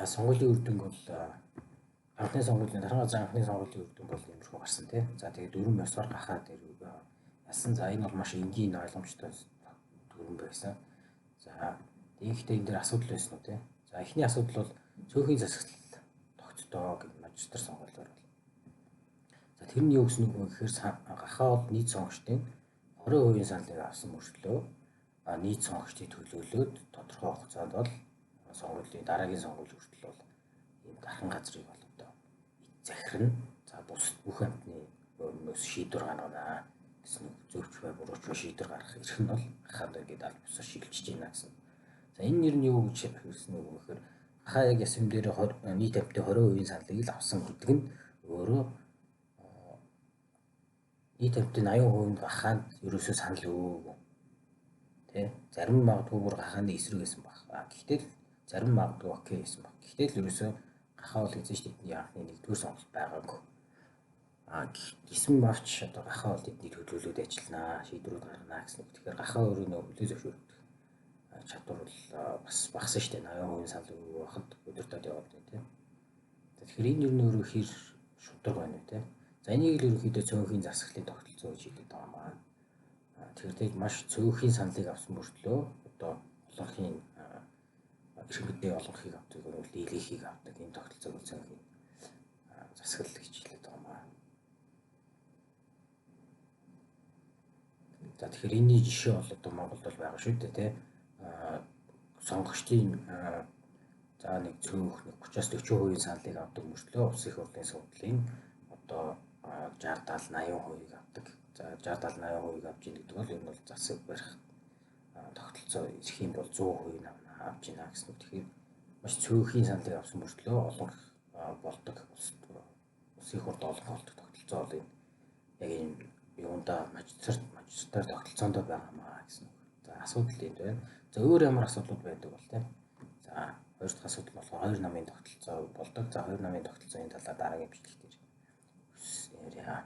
Сонгуулийн үр дүнг бол анхны сонгуулийн дараагийн газрын анхны сонгуулийн үр дүн бол иймэрхүү гарсан тий. За тэгээд 4 ёсоор гахаад яасан. За энэ бол маш энгийн ойлгомжтой дүрэн байсан. За тэгэхдээ энэ дээр асуудал байсан уу тий. За эхний асуудал бол цөөхөн засаглал тогтдоо гэж магистр сонгуулиор бол. За тэр нь юу гэсэн үг вэ гэхээр гахаа бол нийт сонгогчдын 20% саналыг авсан мөртлөө нийт сонгогчдыг төлөөлөөд тодорхой хугацаанд бол сонгуулийн дараагийн сонгууль хүртэл бол ийм дархан газрыг бол одоо захирна. За бус бүх амтны өмнөөс шийдвэр гаргана гэсэн үг. Зөвч бай бурууч бай шийдвэр гаргах эрх нь бол гахаад ингээд аль бусаар шилжиж байна гэсэн. За энэ нэр нь юу гэж хэлсэн үг вэ гэхээр гахаа яг ясэм дээр нийт амтны 20% саналыг л авсан гэдэг нь өөрөө нийт амтны 80% гахаанд ерөөсөө санал өгөөгүй. Тэ зарим магадгүй бүр гахааны эсрэг байсан баг. Гэхдээ зарим магадгүй окей байсан баг. Гэхдээ л ерөөсөө гахаа бол эзэн тэдний анхны нэгдүгээр сонголт байгаагүй. Гисэм авч одоо гахаа бол тэдний төлөөлөлд ажилланаа, шийдвэрүүд гаргана гэсэн үг. Тэгэхээр гахаа өөрөө нөө хүлээ зөвшөөрөх чадвар бол бас багасан шүү дээ. 80% санал өгөө байхад өдөртөд яваад байна тийм. Тэгэхээр энэ юу нөөрөө хэр шударга байна вэ тийм. За энийг л ерөнхийдөө цөөнхийн засаглалын тогтолцоо гэж хэлдэг байгаа маа. Тэгэхээр маш цөөнхийн саналыг авсан мөртлөө одоо олонхын иргэдээ олонхыг авдаг, дийлэнхийг авдаг энэ тогтолцоог цөөнхийн засаглал гэж хэлдэг байгаа маа. За тэгэхээр энэний жишээ бол одоо Монголд бол байгаа шүү дээ тийм. Сонгогчдын за нэг цөөх 30-40% саналыг авдаг мөртлөө улс их хурлын судлалын одоо 60-70-80% авдаг. За 60-70-80% авч ийн гэдэг бол ер нь бол засаг барих тогтолцоо ирэх юм бол 100% авч ийна гэсэн үг. Тэгэхээр маш цөөхөн саналыг авсан мөртлөө олон болдог улс их хурд олон болдог тогтолцоо бол яг энэ юунда магистраар тогтолцоонд байгаа маа гэсэн үг. За асуудал энд байна. За өөр ямар асуудлууд байдаг бол тийм. За хоёр дахь асуудал бол 2 намын тогтолцоо болдог. За 2 намын тогтолцооны талаар дараагийн бичлэгтэр яриа.